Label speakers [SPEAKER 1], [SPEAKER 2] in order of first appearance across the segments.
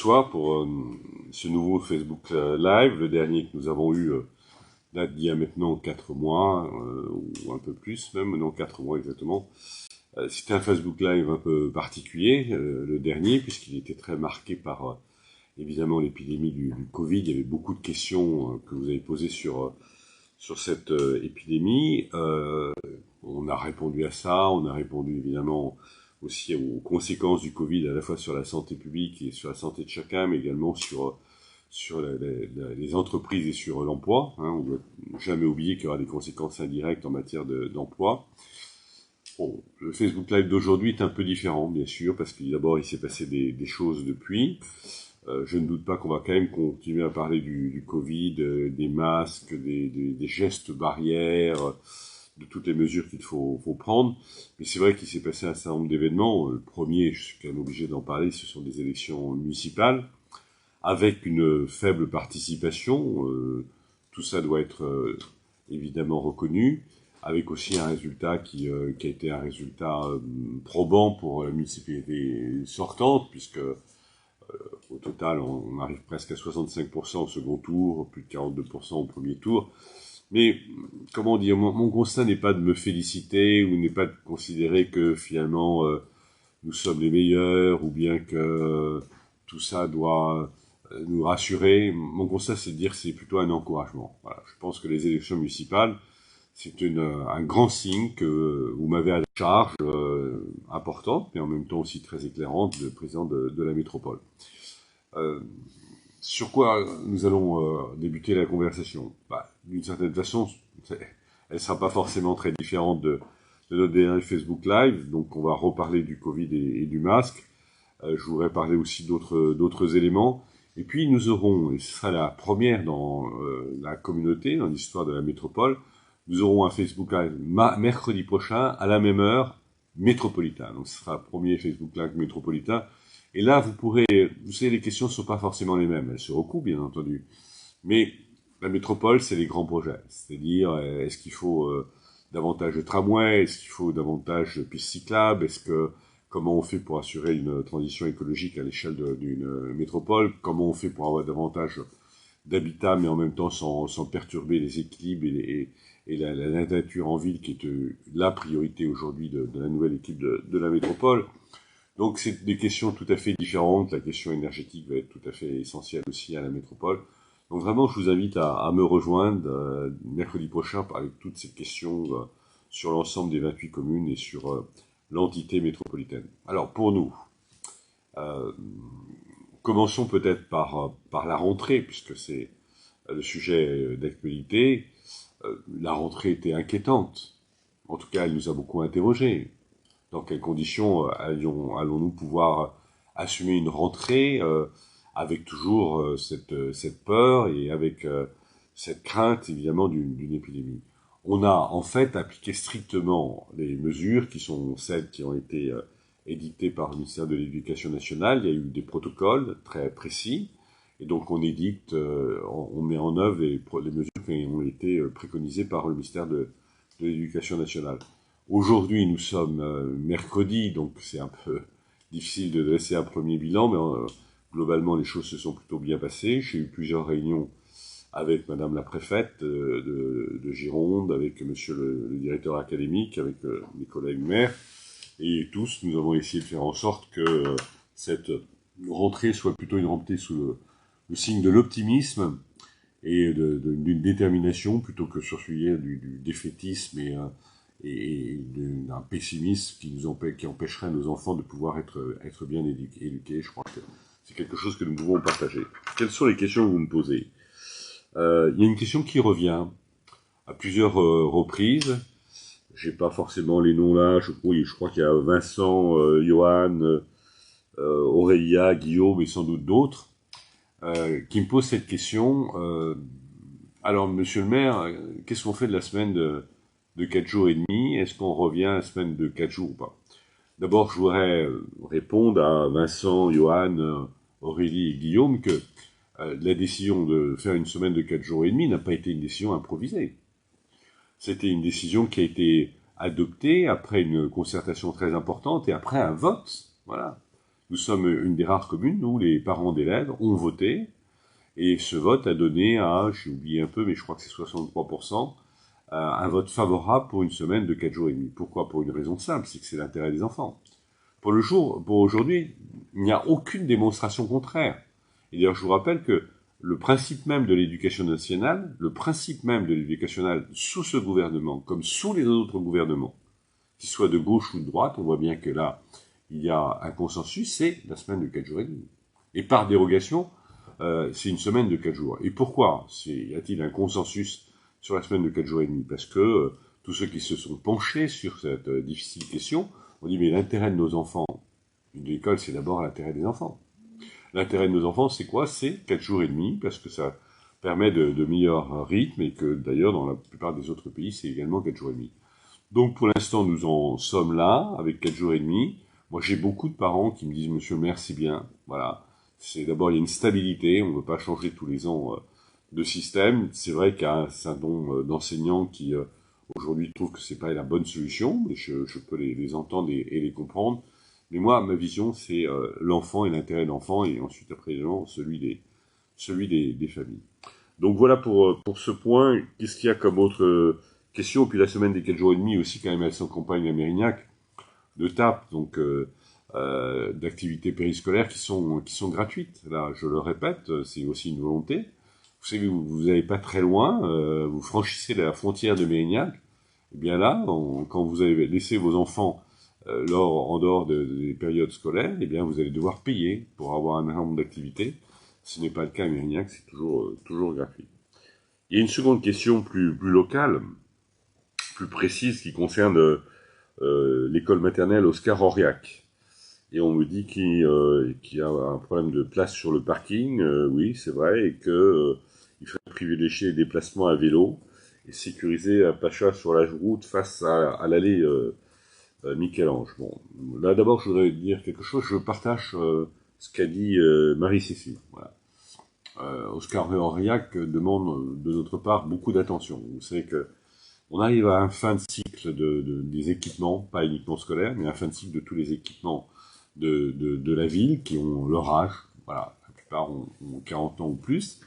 [SPEAKER 1] reçois pour ce nouveau Facebook Live. Le dernier que nous avons eu date d'il y a maintenant 4 mois, ou un peu plus même, non 4 mois exactement. C'était un Facebook Live un peu particulier, le dernier, puisqu'il était très marqué par évidemment l'épidémie du Covid. Il y avait beaucoup de questions que vous avez posées sur cette épidémie. On a répondu à ça, on a répondu évidemment aussi aux conséquences du Covid, à la fois sur la santé publique et sur la santé de chacun, mais également sur les entreprises et sur l'emploi. On ne doit jamais oublier qu'il y aura des conséquences indirectes en matière d'emploi. Bon, le Facebook Live d'aujourd'hui est un peu différent, bien sûr, parce que d'abord, il s'est passé des choses depuis. Je ne doute pas qu'on va quand même continuer à parler du Covid, des masques, des gestes barrières, de toutes les mesures qu'il faut prendre. Mais c'est vrai qu'il s'est passé un certain nombre d'événements. Le premier, je suis quand même obligé d'en parler, ce sont des élections municipales, avec une faible participation. Tout ça doit être évidemment reconnu, avec aussi un résultat qui a été un résultat probant pour la municipalité sortante, puisque au total, on arrive presque à 65% au second tour, plus de 42% au premier tour. Mais, comment dire, mon constat n'est pas de me féliciter ou n'est pas de considérer que finalement nous sommes les meilleurs ou bien que tout ça doit nous rassurer. Mon constat, c'est de dire que c'est plutôt un encouragement. Voilà. Je pense que les élections municipales, c'est un grand signe que vous m'avez à la charge importante, mais en même temps aussi très éclairante, de président de la métropole. Sur quoi nous allons débuter la conversation? D'une certaine façon, elle sera pas forcément très différente de notre dernier Facebook Live. Donc, on va reparler du Covid et du masque. Je voudrais parler aussi d'autres éléments. Et puis, nous aurons, et ce sera la première dans la communauté, dans l'histoire de la métropole, nous aurons un Facebook Live mercredi prochain, à la même heure, métropolitain. Donc, ce sera le premier Facebook Live métropolitain. Et là, vous savez, les questions ne sont pas forcément les mêmes. Elles se recoupent, bien entendu. Mais la métropole, c'est les grands projets. C'est-à-dire, est-ce qu'il faut davantage de tramways? Est-ce qu'il faut davantage de pistes cyclables? Comment on fait pour assurer une transition écologique à l'échelle d'une métropole? Comment on fait pour avoir davantage d'habitat, mais en même temps sans perturber les équilibres et la nature en ville, qui est la priorité aujourd'hui de la nouvelle équipe de la métropole? Donc, c'est des questions tout à fait différentes. La question énergétique va être tout à fait essentielle aussi à la métropole. Donc, vraiment, je vous invite à me rejoindre mercredi prochain avec toutes ces questions sur l'ensemble des 28 communes et sur l'entité métropolitaine. Alors, pour nous, commençons peut-être par la rentrée, puisque c'est le sujet d'actualité. La rentrée était inquiétante. En tout cas, elle nous a beaucoup interrogés. Dans quelles conditions allons-nous pouvoir assumer une rentrée avec toujours cette peur et avec cette crainte évidemment d'une épidémie? On a en fait appliqué strictement les mesures qui sont celles qui ont été édictées par le ministère de l'Éducation nationale. Il y a eu des protocoles très précis et donc on édicte, on met en œuvre les mesures qui ont été préconisées par le ministère de l'Éducation nationale. Aujourd'hui, nous sommes mercredi, donc c'est un peu difficile de dresser un premier bilan, mais globalement, les choses se sont plutôt bien passées. J'ai eu plusieurs réunions avec Madame la préfète de Gironde, avec Monsieur le directeur académique, avec mes collègues maires, et tous, nous avons essayé de faire en sorte que cette rentrée soit plutôt une rentrée sous le signe de l'optimisme et d'une détermination, plutôt que sur celui du défaitisme et d'un pessimisme qui empêcherait nos enfants de pouvoir être bien éduqués. Je crois que c'est quelque chose que nous pouvons partager. Quelles sont les questions que vous me posez? Il y a une question qui revient à plusieurs reprises. J'ai pas forcément les noms là. Je crois qu'il y a Vincent, Johan, Aurélia, Guillaume et sans doute d'autres qui me posent cette question. Alors, monsieur le maire, qu'est-ce qu'on fait de la semaine de 4 jours et demi? Est-ce qu'on revient à la semaine de 4 jours ou pas? D'abord, je voudrais répondre à Vincent, Johan, Aurélie et Guillaume que la décision de faire une semaine de 4 jours et demi n'a pas été une décision improvisée. C'était une décision qui a été adoptée après une concertation très importante et après un vote. Voilà. Nous sommes une des rares communes où les parents d'élèves ont voté, et ce vote a donné à, j'ai oublié un peu, mais je crois que c'est 63%, un vote favorable pour une semaine de 4 jours et demi. Pourquoi? Pour une raison simple, c'est que c'est l'intérêt des enfants. Pour aujourd'hui, il n'y a aucune démonstration contraire. Et d'ailleurs, je vous rappelle que le principe même de l'éducation nationale, le principe même de l'éducation nationale sous ce gouvernement, comme sous les autres gouvernements, qu'ils soient de gauche ou de droite, on voit bien que là, il y a un consensus, c'est la semaine de 4 jours et demi. Et par dérogation, c'est une semaine de 4 jours. Et pourquoi y a-t-il un consensus sur la semaine de 4 jours et demi? Parce que tous ceux qui se sont penchés sur cette difficile question ont dit, mais l'intérêt de nos enfants, l'école, c'est d'abord l'intérêt des enfants. L'intérêt de nos enfants, c'est quoi? C'est 4 jours et demi, parce que ça permet de meilleurs rythmes, et que d'ailleurs, dans la plupart des autres pays, c'est également 4 jours et demi. Donc pour l'instant, nous en sommes là, avec 4 jours et demi. Moi, j'ai beaucoup de parents qui me disent, monsieur le maire, c'est bien. Voilà. C'est d'abord, il y a une stabilité, on ne veut pas changer tous les ans de système. C'est vrai qu'il y a un certain nombre d'enseignants qui aujourd'hui trouvent que c'est pas la bonne solution, mais je peux les entendre et les comprendre. Mais moi, ma vision, c'est l'enfant et l'intérêt de l'enfant, et ensuite, après, celui des familles. Donc voilà pour ce point. Qu'est-ce qu'il y a comme autre question? Puis la semaine des 4 jours et demi aussi, quand même, elle s'accompagne à Mérignac de TAP, donc d'activités périscolaires qui sont gratuites. Là, je le répète, c'est aussi une volonté. Vous savez, vous n'allez pas très loin, vous franchissez la frontière de Mérignac, et bien là, quand vous avez laissé vos enfants en dehors des périodes scolaires, eh bien vous allez devoir payer pour avoir un nombre d'activités. Ce n'est pas le cas à Mérignac, c'est toujours gratuit. Il y a une seconde question plus locale, plus précise, qui concerne l'école maternelle Oscar Auriac. Et on me dit qu'il y a un problème de place sur le parking, oui, c'est vrai, et que il faudrait privilégier les déplacements à vélo et sécuriser un Pacha sur la route face à l'allée Michel-Ange. Bon, là d'abord, je voudrais dire quelque chose. Je partage ce qu'a dit Marie-Cécile. Voilà. Oscar Auriac demande de notre part beaucoup d'attention. Vous savez que on arrive à un fin de cycle des équipements, pas uniquement scolaires, mais un fin de cycle de tous les équipements de la ville qui ont leur âge. Voilà, la plupart ont 40 ans ou plus.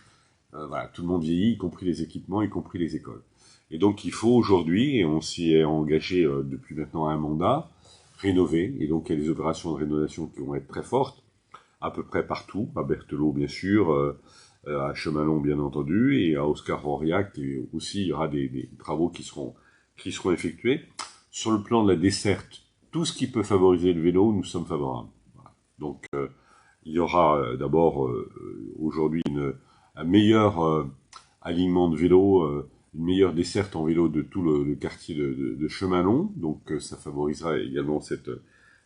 [SPEAKER 1] Voilà, tout le monde vieillit, y compris les équipements, y compris les écoles. Et donc il faut aujourd'hui, et on s'y est engagé depuis maintenant un mandat, rénover. Et donc il y a des opérations de rénovation qui vont être très fortes, à peu près partout, à Berthelot bien sûr, à Chemalon bien entendu, et à Oscar Auriac, et aussi il y aura des travaux qui seront effectués. Sur le plan de la desserte, tout ce qui peut favoriser le vélo, nous sommes favorables. Voilà. Donc il y aura d'abord aujourd'hui un meilleur alignement de vélos, une meilleure desserte en vélo de tout le quartier de Chemalon, donc ça favorisera également cette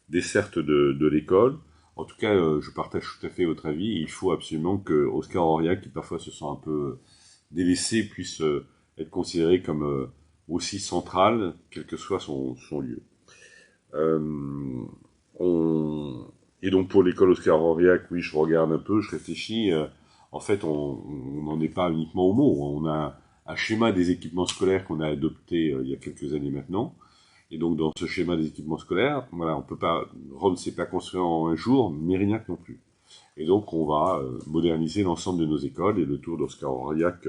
[SPEAKER 1] desserte de l'école. En tout cas, je partage tout à fait votre avis. Il faut absolument que Oscar Auriac, qui parfois se sent un peu délaissé, puisse être considéré comme aussi central, quel que soit son lieu. Et donc pour l'école Oscar Auriac, oui, je regarde un peu, je réfléchis. En fait, on n'en est pas uniquement au mot. On a un schéma des équipements scolaires qu'on a adopté il y a quelques années maintenant. Et donc, dans ce schéma des équipements scolaires, voilà, on peut pas, Rome s'est pas construit en un jour, Mérignac non plus. Et donc, on va moderniser l'ensemble de nos écoles, et le tour d'Oscar Auriac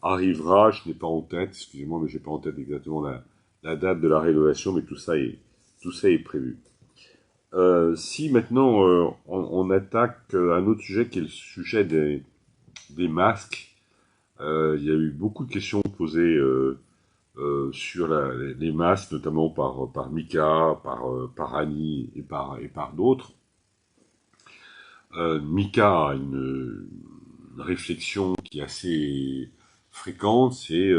[SPEAKER 1] arrivera, je n'ai pas en tête, excusez-moi, mais j'ai pas en tête exactement la date de la rénovation, mais tout ça est prévu. Si maintenant, on attaque un autre sujet qui est le sujet des masques, il y a eu beaucoup de questions posées, sur les masques, notamment par Mika, par Annie et par d'autres. Mika a une réflexion qui est assez fréquente, c'est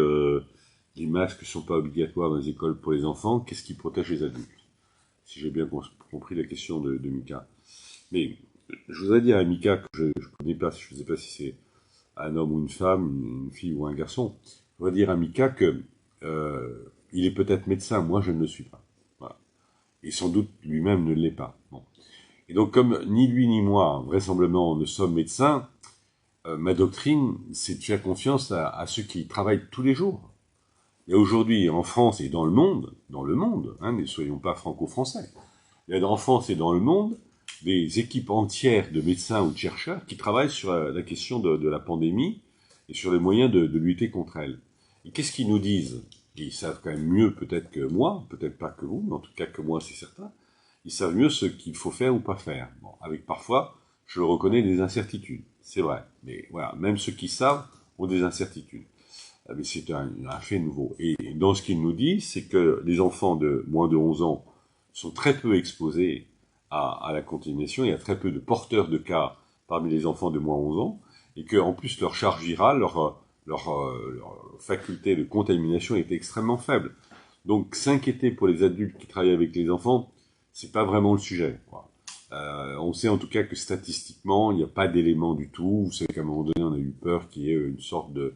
[SPEAKER 1] les masques ne sont pas obligatoires dans les écoles pour les enfants, qu'est-ce qui protège les adultes? Si j'ai bien compris la question de Mika. Mais je voudrais dire à Mika que je ne connais pas, je ne sais pas si c'est un homme ou une femme, une fille ou un garçon, je voudrais dire à Mika que il est peut-être médecin, moi je ne le suis pas. Voilà. Et sans doute lui-même ne l'est pas. Bon. Et donc comme ni lui ni moi, vraisemblablement, ne sommes médecins, ma doctrine, c'est de faire confiance à ceux qui travaillent tous les jours. Et aujourd'hui, en France et dans le monde, hein, ne soyons pas franco-français, il y a en France et dans le monde des équipes entières de médecins ou de chercheurs qui travaillent sur la question de la pandémie et sur les moyens de lutter contre elle. Et qu'est-ce qu'ils nous disent? Ils savent quand même mieux peut-être que moi, peut-être pas que vous, mais en tout cas que moi c'est certain. Ils savent mieux ce qu'il faut faire ou pas faire. Bon, avec parfois, je le reconnais, des incertitudes. C'est vrai. Mais voilà, même ceux qui savent ont des incertitudes. Mais c'est un fait nouveau. Et dans ce qu'ils nous disent, c'est que les enfants de moins de 11 ans sont très peu exposés à la contamination. Il y a très peu de porteurs de cas parmi les enfants de moins de 11 ans. Et qu'en plus, leur charge virale, leur faculté de contamination est extrêmement faible. Donc, s'inquiéter pour les adultes qui travaillent avec les enfants, c'est pas vraiment le sujet, quoi. On sait en tout cas que statistiquement, il n'y a pas d'éléments du tout. Vous savez qu'à un moment donné, on a eu peur qu'il y ait une sorte de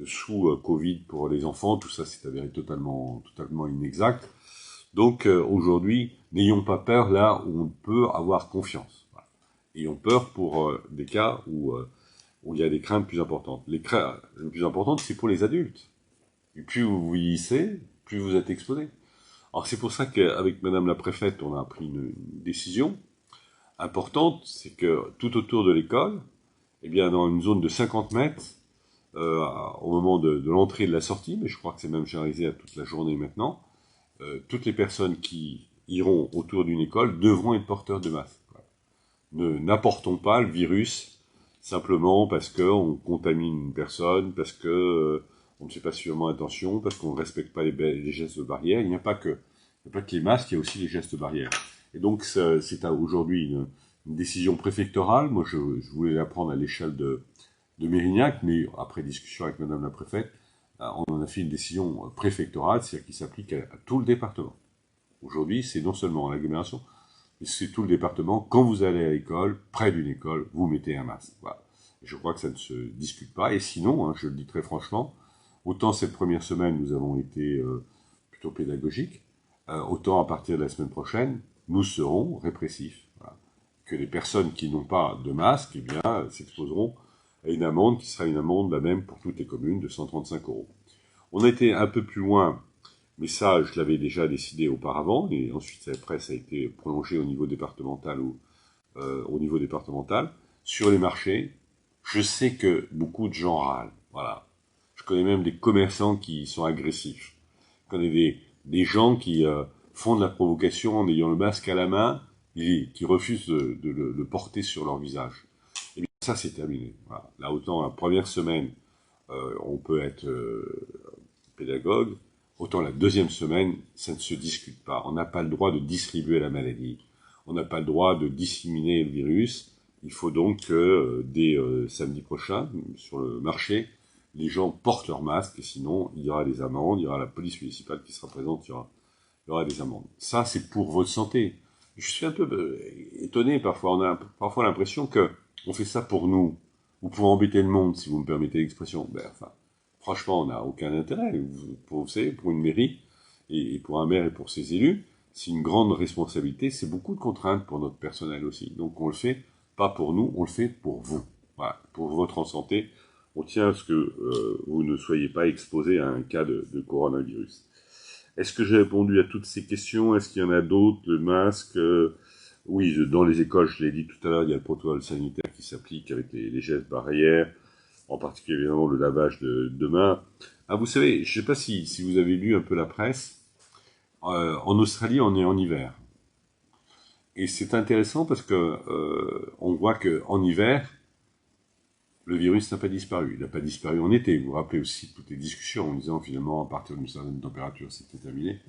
[SPEAKER 1] sous-Covid pour les enfants. Tout ça s'est avéré totalement inexact. Donc aujourd'hui, n'ayons pas peur là où on peut avoir confiance. Voilà. Ayons peur pour des cas où il y a des craintes plus importantes. Les craintes les plus importantes, c'est pour les adultes. Et plus vous vieillissez, plus vous êtes exposé. Alors c'est pour ça qu'avec Madame la Préfète, on a pris une décision importante, c'est que tout autour de l'école, eh bien dans une zone de 50 mètres, au moment de l'entrée et de la sortie, mais je crois que c'est même généralisé à toute la journée maintenant, toutes les personnes qui iront autour d'une école devront être porteurs de masque. N'apportons pas le virus simplement parce qu'on contamine une personne, parce que on ne fait pas suffisamment attention, parce qu'on ne respecte pas les gestes barrières. Il n'y a pas que les masques, il y a aussi les gestes barrières. Et donc c'est aujourd'hui une décision préfectorale. Moi, je voulais la prendre à l'échelle de Mérignac, mais après discussion avec Madame la Préfète, on en a fait une décision préfectorale, c'est-à-dire qui s'applique à tout le département. Aujourd'hui, c'est non seulement l'agglomération, mais c'est tout le département. Quand vous allez à l'école, près d'une école, vous mettez un masque. Voilà. Et je crois que ça ne se discute pas. Et sinon, je le dis très franchement, autant cette première semaine, nous avons été plutôt pédagogiques, autant à partir de la semaine prochaine, nous serons répressifs. Voilà. Que les personnes qui n'ont pas de masque, eh bien, s'exposeront à une amende qui sera une amende la même pour toutes les communes de 135 €. On a été un peu plus loin, mais ça, je l'avais déjà décidé auparavant, et ensuite, après, ça a été prolongé au niveau départemental sur les marchés. Je sais que beaucoup de gens râlent, voilà. Je connais même des commerçants qui sont agressifs. Je connais des gens qui font de la provocation en ayant le masque à la main et qui refusent de le porter sur leur visage. Et bien, ça, c'est terminé. Voilà. Là, autant la première semaine, on peut être pédagogue, autant la deuxième semaine, ça ne se discute pas. On n'a pas le droit de distribuer la maladie. On n'a pas le droit de disséminer le virus. Il faut donc que dès samedi prochain, sur le marché, les gens portent leur masque, et sinon, il y aura des amendes, il y aura la police municipale qui sera présente, il y aura des amendes. Ça, c'est pour votre santé. Je suis un peu étonné parfois. On a parfois l'impression que on fait ça pour nous, ou pour embêter le monde, si vous me permettez l'expression. Enfin, franchement, on n'a aucun intérêt. Vous savez, pour une mairie, et pour un maire et pour ses élus, c'est une grande responsabilité, c'est beaucoup de contraintes pour notre personnel aussi. Donc on le fait pas pour nous, on le fait pour vous. Voilà, pour votre santé. On tient à ce que vous ne soyez pas exposé à un cas de coronavirus. Est-ce que j'ai répondu à toutes ces questions? Est-ce qu'il y en a d'autres? Le masque oui, dans les écoles, je l'ai dit tout à l'heure, il y a le protocole sanitaire qui s'applique avec les gestes barrières, en particulier évidemment le lavage de mains. Ah, vous savez, je ne sais pas si vous avez lu un peu la presse, en Australie, on est en hiver. Et c'est intéressant parce que on voit qu'en hiver, le virus n'a pas disparu. Il n'a pas disparu en été. Vous vous rappelez aussi toutes les discussions en disant finalement, à partir d'une certaine température, c'était terminé.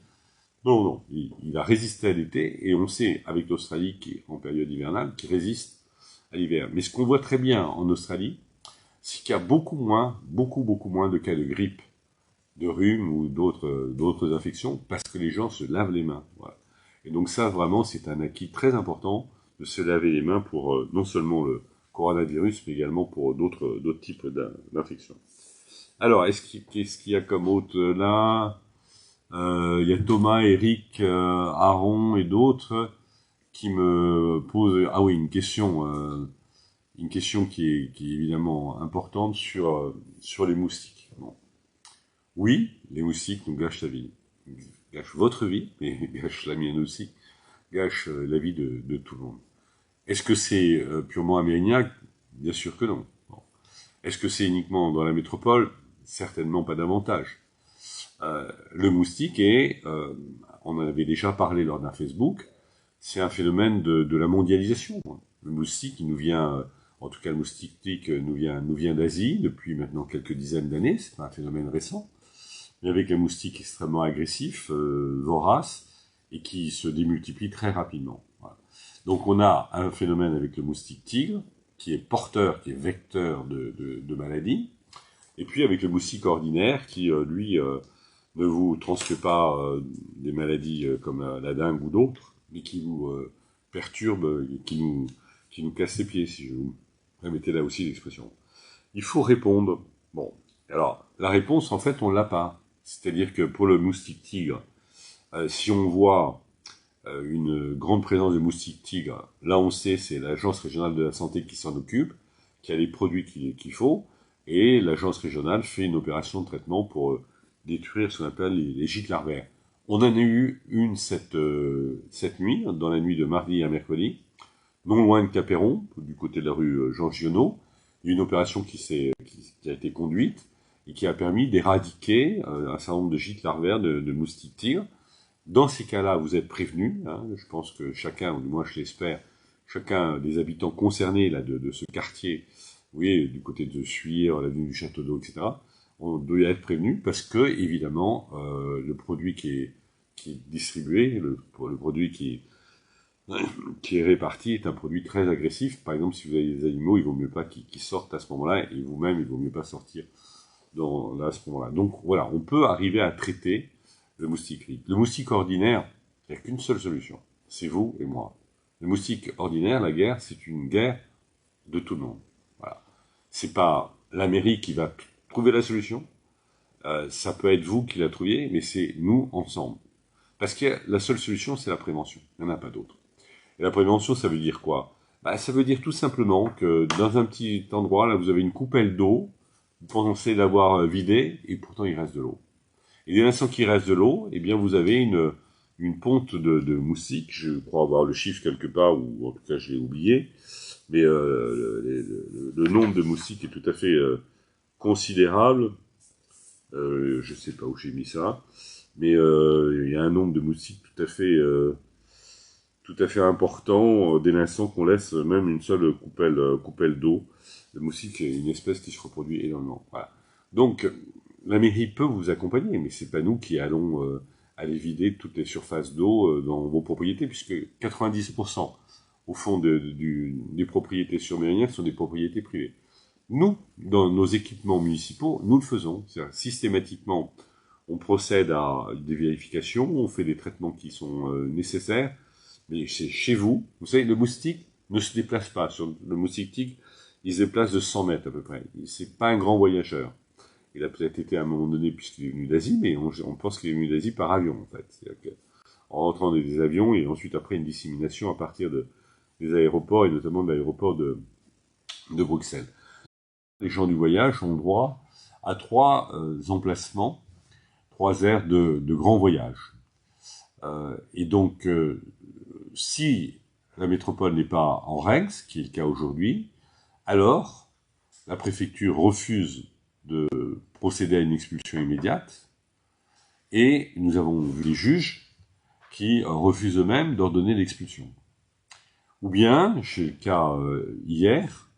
[SPEAKER 1] Non, il a résisté à l'été, et on sait, avec l'Australie qui est en période hivernale, qu'il résiste à l'hiver. Mais ce qu'on voit très bien en Australie, c'est qu'il y a beaucoup moins de cas de grippe, de rhume ou d'autres infections, parce que les gens se lavent les mains. Voilà. Et donc ça, vraiment, c'est un acquis très important de se laver les mains pour non seulement le coronavirus, mais également pour d'autres types d'infections. Alors, qu'est-ce qu'il y a comme autre là? Il y a Thomas, Eric, Aaron et d'autres qui me posent une question qui est évidemment importante sur les moustiques. Bon. Oui, les moustiques nous gâchent la vie, gâchent votre vie, mais gâchent la mienne aussi, gâchent la vie de tout le monde. Est-ce que c'est purement amérinac? Bien sûr que non. Bon. Est-ce que c'est uniquement dans la métropole? Certainement pas davantage. Le moustique est, on en avait déjà parlé lors d'un Facebook, c'est un phénomène de la mondialisation. Le moustique, il nous vient, en tout cas le moustique tic nous vient d'Asie depuis maintenant quelques dizaines d'années. C'est pas un phénomène récent, mais avec un moustique extrêmement agressif, vorace et qui se démultiplie très rapidement. Voilà. Donc on a un phénomène avec le moustique tigre qui est porteur, qui est vecteur de maladies, et puis avec le moustique ordinaire qui lui ne vous transmet pas des maladies comme la dengue ou d'autres, mais qui vous perturbe, qui nous casse les pieds, si je vous permettez là aussi l'expression. Il faut répondre. Bon, alors la réponse, en fait, on l'a pas. C'est-à-dire que pour le moustique tigre, si on voit une grande présence de moustiques tigres, là on sait, c'est l'agence régionale de la santé qui s'en occupe, qui a les produits qu'il faut, et l'agence régionale fait une opération de traitement pour détruire ce qu'on appelle les gîtes larvaires. On en a eu une cette nuit, dans la nuit de mardi à mercredi, non loin de Caperon, du côté de la rue Jean Giono, une opération qui a été conduite et qui a permis d'éradiquer un certain nombre de gîtes larvaires de moustiques tigres. Dans ces cas-là, vous êtes prévenus. Hein, je pense que chacun, ou du moins je l'espère, chacun des habitants concernés là, de ce quartier, vous voyez, du côté de Suire, l'avenue du Château d'Eau, etc., on doit être prévenu parce que, évidemment, le produit qui est distribué, le produit qui est réparti est un produit très agressif. Par exemple, si vous avez des animaux, il vaut mieux pas qu'ils sortent à ce moment-là, et vous-même, il vaut mieux pas sortir là, à ce moment-là. Donc voilà, on peut arriver à traiter le moustique tigre. Le moustique ordinaire, il n'y a qu'une seule solution, c'est vous et moi. Le moustique ordinaire, la guerre, c'est une guerre de tout le monde. Voilà. C'est pas l'Amérique qui va trouver la solution, ça peut être vous qui la trouviez, mais c'est nous ensemble. Parce que la seule solution, c'est la prévention. Il n'y en a pas d'autre. Et la prévention, ça veut dire quoi? Ça veut dire tout simplement que dans un petit endroit, là, vous avez une coupelle d'eau, vous pensez l'avoir vidée, et pourtant il reste de l'eau. Et dès l'instant qu'il reste de l'eau, eh bien vous avez une ponte de moustiques, je crois avoir le chiffre quelque part, ou en tout cas je l'ai oublié, mais le nombre de moustiques est tout à fait considérable. Je sais pas où j'ai mis ça, mais il y a un nombre de moustiques tout à fait important dès l'instant qu'on laisse même une seule coupelle d'eau. Le moustique est une espèce qui se reproduit énormément. Voilà. Donc la mairie peut vous accompagner, mais c'est pas nous qui allons aller vider toutes les surfaces d'eau dans vos propriétés, puisque 90% au fond des propriétés surmériennes sont des propriétés privées. Nous, dans nos équipements municipaux, nous le faisons. C'est-à-dire, systématiquement, on procède à des vérifications, on fait des traitements qui sont nécessaires, mais c'est chez vous. Vous savez, le moustique ne se déplace pas. Sur le moustique tigre, il se déplace de 100 mètres à peu près. C'est pas un grand voyageur. Il a peut-être été à un moment donné puisqu'il est venu d'Asie, mais on pense qu'il est venu d'Asie par avion, en fait. C'est-à-dire en rentrant dans des avions et ensuite après une dissémination à partir des aéroports et notamment de l'aéroport de Bruxelles. Les gens du voyage ont droit à 3 emplacements, 3 aires de grand voyage. Et donc, si la métropole n'est pas en règle, ce qui est le cas aujourd'hui, alors la préfecture refuse de procéder à une expulsion immédiate, et nous avons vu les juges qui refusent eux-mêmes d'ordonner l'expulsion. Ou bien, j'ai le cas hier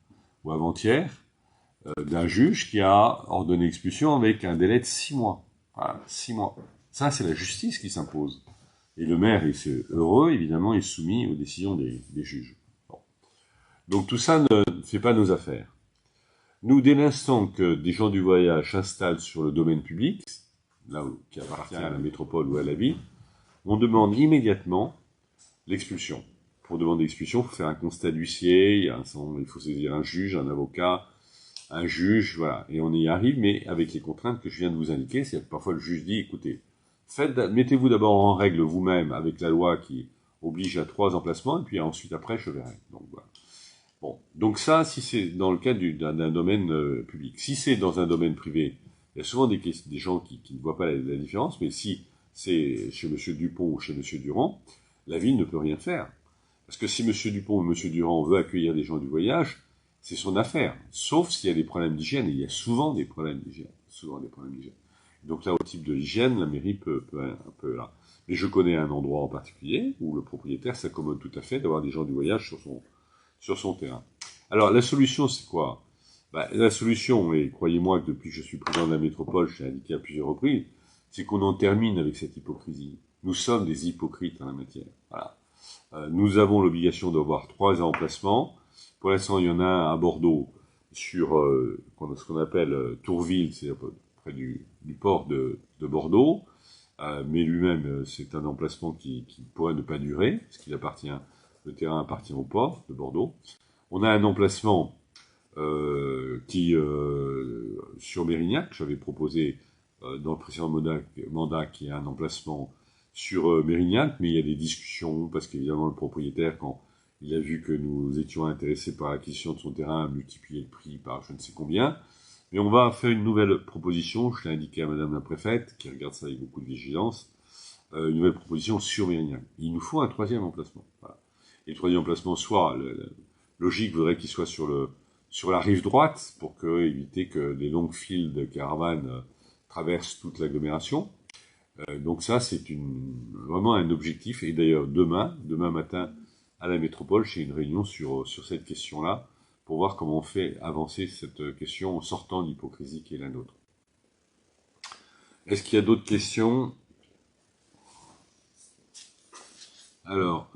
[SPEAKER 1] ou avant-hier, d'un juge qui a ordonné l'expulsion avec un délai de 6 mois. Voilà, 6 mois. Ça, c'est la justice qui s'impose. Et le maire est heureux, évidemment, est soumis aux décisions des juges. Bon. Donc tout ça ne fait pas nos affaires. Nous, dès l'instant que des gens du voyage s'installent sur le domaine public, là où, qui appartient à la métropole ou à la ville, on demande immédiatement l'expulsion. Pour demander l'expulsion, il faut faire un constat d'huissier, il faut saisir un juge, un avocat, un juge, voilà. Et on y arrive, mais avec les contraintes que je viens de vous indiquer, c'est que parfois le juge dit, écoutez, mettez-vous d'abord en règle vous-même avec la loi qui oblige à 3 emplacements, et puis ensuite après, je verrai. Donc voilà. Bon, donc ça, si c'est dans le cadre d'un domaine public. Si c'est dans un domaine privé, il y a souvent des gens qui ne voient pas la différence, mais si c'est chez M. Dupont ou chez M. Durand, la ville ne peut rien faire. Parce que si M. Dupont ou M. Durand veut accueillir des gens du voyage, c'est son affaire. Sauf s'il y a des problèmes d'hygiène, et il y a souvent des problèmes d'hygiène. Donc là, au type de l'hygiène, la mairie peut un peu là. Mais je connais un endroit en particulier où le propriétaire s'accommode tout à fait d'avoir des gens du voyage sur son terrain. Alors, la solution, c'est quoi? La solution, et croyez-moi que depuis que je suis président de la métropole, je l'ai indiqué à plusieurs reprises, c'est qu'on en termine avec cette hypocrisie. Nous sommes des hypocrites en la matière. Voilà. Nous avons l'obligation d'avoir 3 emplacements. Pour l'instant, il y en a un à Bordeaux, sur ce qu'on appelle Tourville, c'est près du port de Bordeaux. Mais lui-même, c'est un emplacement qui pourrait ne pas durer, parce qu'il le terrain appartient au port de Bordeaux. On a un emplacement sur Mérignac, j'avais proposé dans le précédent mandat, qui est un emplacement sur Mérignac, mais il y a des discussions, parce qu'évidemment le propriétaire, quand il a vu que nous étions intéressés par l'acquisition de son terrain, a multiplié le prix par je ne sais combien. Mais on va faire une nouvelle proposition, je l'ai indiqué à Madame la Préfète, qui regarde ça avec beaucoup de vigilance, une nouvelle proposition sur Mérignac. Il nous faut un 3e emplacement. Voilà. Et le 3e emplacement, soit logique voudrait qu'il soit sur la rive droite, pour éviter que les longues files de caravanes traversent toute l'agglomération. Donc ça, c'est vraiment un objectif. Et d'ailleurs, demain matin, à la métropole, j'ai une réunion sur cette question-là, pour voir comment on fait avancer cette question en sortant de l'hypocrisie qui est la nôtre. Est-ce qu'il y a d'autres questions? Alors,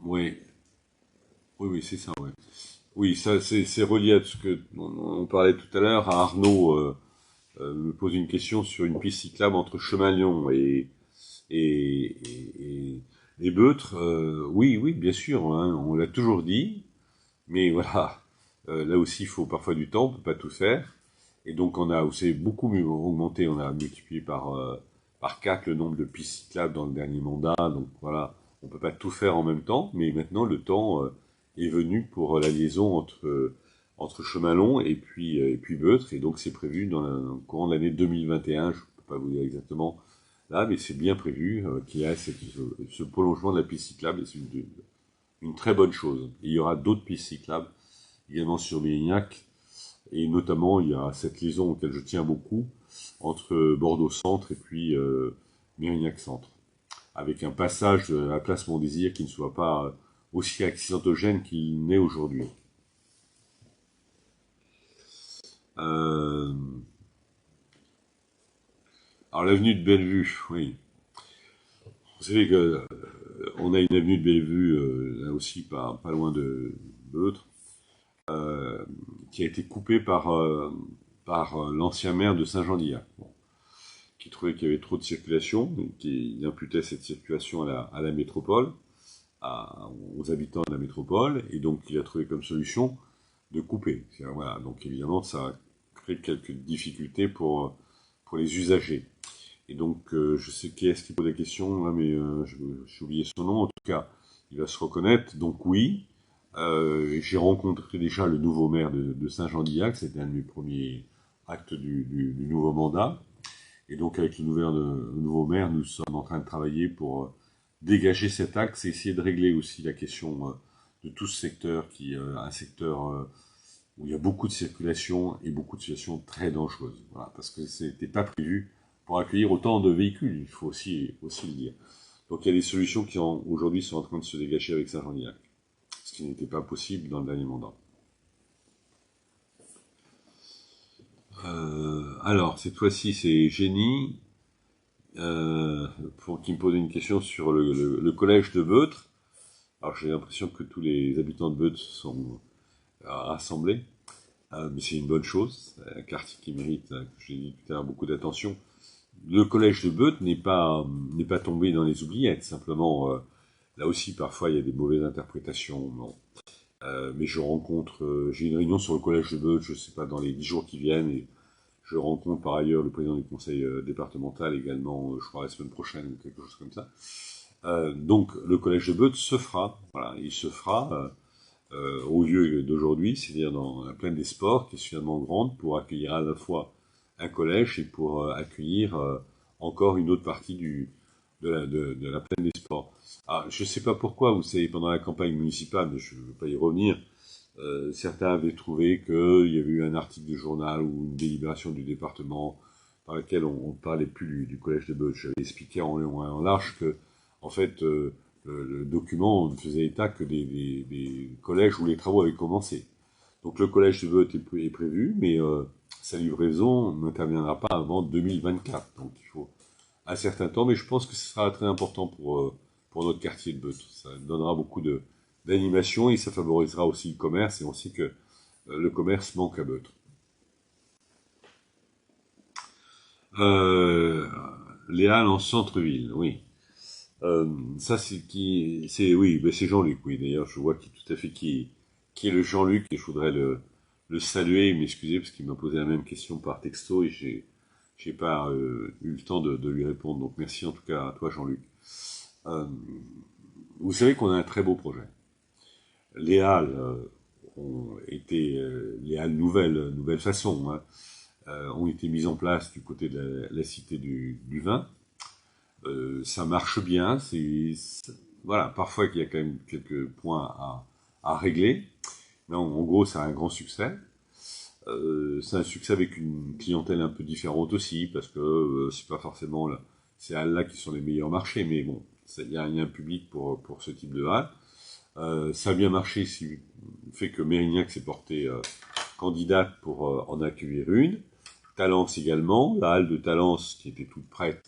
[SPEAKER 1] oui, c'est ça, ouais. Oui, ça, c'est relié à ce que on parlait tout à l'heure. Arnaud me pose une question sur une piste cyclable entre Chemin-Lyon et Beutre. Oui, bien sûr, hein, on l'a toujours dit, mais voilà, là aussi, il faut parfois du temps, on peut pas tout faire. Et donc, on a aussi beaucoup augmenté, on a multiplié par 4 le nombre de pistes cyclables dans le dernier mandat. Donc voilà, on peut pas tout faire en même temps, mais maintenant, le temps est venu pour la liaison entre Chemin-Long et puis Beutre. Et donc, c'est prévu dans le courant de l'année 2021. Je peux pas vous dire exactement là, mais c'est bien prévu qu'il y ait ce prolongement de la piste cyclable. Et c'est une très bonne chose. Et il y aura d'autres pistes cyclables également sur Mérignac. Et notamment, il y a cette liaison auquel je tiens beaucoup entre Bordeaux-Centre et puis Mérignac-Centre, avec un passage à la place Montdésir qui ne soit pas aussi accidentogène qu'il n'est aujourd'hui. Alors, l'avenue de Bellevue, oui. Vous savez que on a une avenue de Bellevue, là aussi pas loin de Beutre, qui a été coupée par l'ancien maire de Saint-Jean-d'Illac, qui trouvait qu'il y avait trop de circulation, qui imputait cette circulation à la métropole, aux habitants de la métropole, et donc il a trouvé comme solution de couper. Voilà, donc évidemment, ça a créé quelques difficultés pour les usagers. Et donc, je sais qui est-ce qui pose la question, là, mais j'ai oublié son nom. En tout cas, il va se reconnaître. Donc oui, j'ai rencontré déjà le nouveau maire de Saint-Jean-d'Illac. C'était un de mes premiers actes du nouveau mandat. Et donc, avec le nouveau maire, nous sommes en train de travailler pour dégager cet axe et essayer de régler aussi la question de tout ce secteur qui est un secteur où il y a beaucoup de circulation et beaucoup de situations très dangereuses. Voilà, parce que c'était pas prévu pour accueillir autant de véhicules, il faut aussi le dire. Donc il y a des solutions qui aujourd'hui sont en train de se dégager avec Saint-Jean-d'Illac, ce qui n'était pas possible dans le dernier mandat. Alors, cette fois-ci, c'est Génie qui me pose une question sur le collège de Beutre. Alors, j'ai l'impression que tous les habitants de Beutre sont rassemblés, mais c'est une bonne chose. C'est un quartier qui mérite, comme je l'ai dit tout à l'heure, beaucoup d'attention. Le collège de Beutre n'est pas tombé dans les oubliettes. Simplement, là aussi, parfois, il y a des mauvaises interprétations. Bon. Mais j'ai une réunion sur le collège de Beutre, je sais pas, dans les 10 jours qui viennent, et je rencontre par ailleurs le président du conseil départemental également, je crois la semaine prochaine ou quelque chose comme ça. Donc, le collège de Beutre se fera. Voilà, il se fera au lieu d'aujourd'hui, c'est-à-dire dans la plaine des sports, qui est suffisamment grande pour accueillir à la fois un collège et pour accueillir encore une autre partie de la plaine des sports. Ah, je ne sais pas pourquoi, vous savez, pendant la campagne municipale, mais je ne veux pas y revenir, certains avaient trouvé qu'il y avait eu un article de journal ou une délibération du département par laquelle on ne parlait plus du collège de Beuth. J'avais expliqué en long et en large que, en fait, le document ne faisait état que des collèges où les travaux avaient commencé. Donc le collège de Beuth est prévu, mais sa livraison n'interviendra pas avant 2024. Donc il faut un certain temps, mais je pense que ce sera très important pour notre quartier de Beuth. Ça donnera beaucoup d'animation et ça favorisera aussi le commerce, et on sait que le commerce manque à Beuth. Euh, les halles en centre-ville, oui. Ça, oui, ben c'est Jean-Luc, oui. D'ailleurs, je vois tout à fait qui est le Jean-Luc, et je voudrais le saluer et m'excuser parce qu'il m'a posé la même question par texto et j'ai pas eu le temps de lui répondre. Donc merci en tout cas à toi, Jean-Luc. Euh, vous savez qu'on a un très beau projet. Les halles ont été les halles nouvelle façon, hein, ont été mises en place du côté de la cité du vin. Ça marche bien. Voilà, parfois il y a quand même quelques points à régler, mais en gros, c'est un grand succès. C'est un succès avec une clientèle un peu différente aussi, parce que c'est pas forcément ces halles-là qui sont les meilleurs marchés, mais bon, il y a un public pour ce type de halle. Ça a bien marché, ce qui fait que Mérignac s'est porté candidate pour en accueillir une. Talence également, la halle de Talence qui était toute prête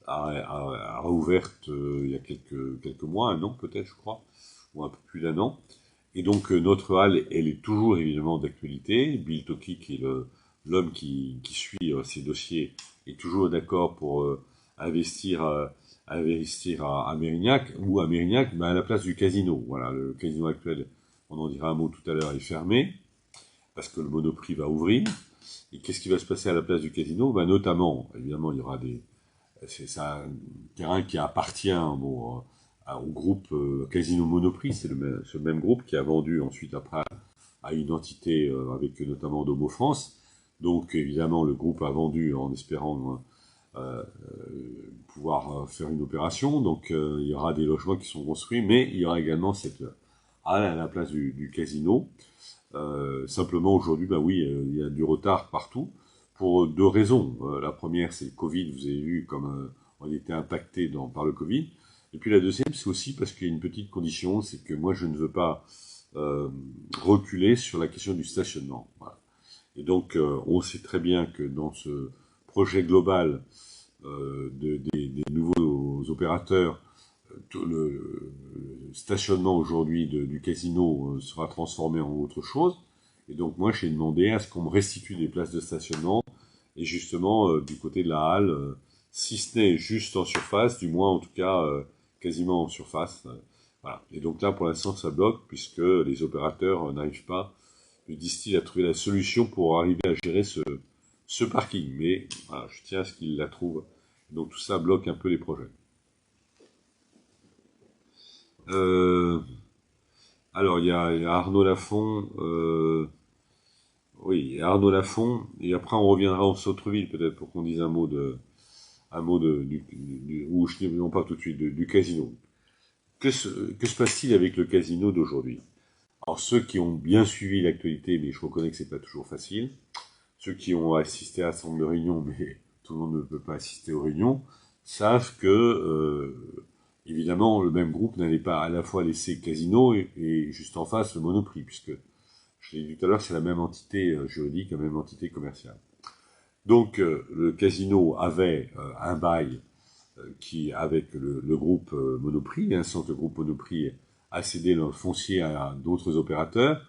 [SPEAKER 1] a rouverte il y a quelques mois, un an peut-être, je crois, ou un peu plus d'un an. Et donc notre halle, elle est toujours évidemment d'actualité. Bill Toki, qui est l'homme qui suit ces dossiers, est toujours d'accord pour investir, investir à Mérignac, ou à Mérignac, mais à la place du casino. Voilà, le casino actuel, on en dira un mot tout à l'heure, est fermé, parce que le Monoprix va ouvrir. Et qu'est-ce qui va se passer à la place du casino? Ben, notamment, évidemment, il y aura c'est un terrain qui appartient bon, au groupe Casino Monoprix, c'est ce même groupe qui a vendu ensuite après à une entité avec notamment Domo France. Donc évidemment le groupe a vendu en espérant pouvoir faire une opération. Donc il y aura des logements qui sont construits, mais il y aura également cette halle à la place du casino. Simplement aujourd'hui, bah oui, il y a du retard partout pour deux raisons. La première, c'est le Covid. Vous avez vu comme on était impacté par le Covid. Et puis la deuxième, c'est aussi parce qu'il y a une petite condition, c'est que moi, je ne veux pas reculer sur la question du stationnement. Voilà. Et donc, on sait très bien que dans ce projet global des nouveaux opérateurs, le stationnement aujourd'hui du casino sera transformé en autre chose. Et donc moi, j'ai demandé à ce qu'on me restitue des places de stationnement, et justement du côté de la halle, si ce n'est juste en surface, du moins en tout cas quasiment en surface. Voilà. Et donc là, pour l'instant, ça bloque, puisque les opérateurs n'arrivent pas, me disent-ils, à trouver la solution pour arriver à gérer ce parking. Mais voilà, je tiens à ce qu'ils la trouvent. Donc tout ça bloque un peu les projets. Euh, alors, il y a Arnaud Lafont. Oui, il y a Arnaud Lafont. Et après, on reviendra en Sautreville, peut-être, pour qu'on dise un mot ou je non pas tout de suite, du casino. Que se passe-t-il avec le casino d'aujourd'hui? Alors, ceux qui ont bien suivi l'actualité, mais je reconnais que c'est pas toujours facile. Ceux qui ont assisté à un certain nombre de réunions, mais tout le monde ne peut pas assister aux réunions, savent que évidemment, le même groupe n'allait pas à la fois laisser Casino et juste en face le Monoprix, puisque, je l'ai dit tout à l'heure, c'est la même entité juridique, la même entité commerciale. Donc, le Casino avait un bail qui, avec le groupe Monoprix, hein, sans que le groupe Monoprix a cédé le foncier à d'autres opérateurs.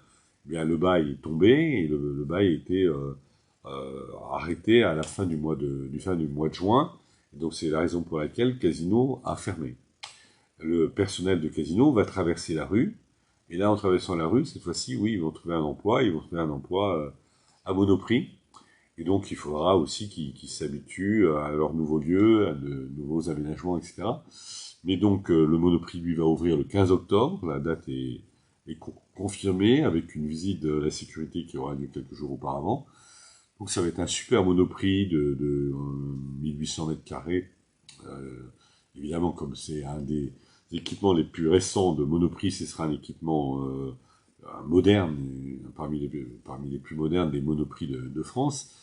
[SPEAKER 1] Eh bien, le bail est tombé et le bail a été arrêté à la fin du mois de juin. Et donc, c'est la raison pour laquelle Casino a fermé. Le personnel de Casino va traverser la rue, et là, en traversant la rue, cette fois-ci, oui, ils vont trouver un emploi, à Monoprix, et donc il faudra aussi qu'ils s'habituent à leur nouveau lieu, à de nouveaux aménagements, etc. Mais donc, le Monoprix, lui, va ouvrir le 15 octobre, la date est confirmée, avec une visite de la sécurité qui aura lieu quelques jours auparavant. Donc ça va être un super Monoprix de 1800 mètres carrés, évidemment, comme c'est un des équipements les plus récents de Monoprix, ce sera un équipement moderne, parmi les plus modernes des Monoprix de France,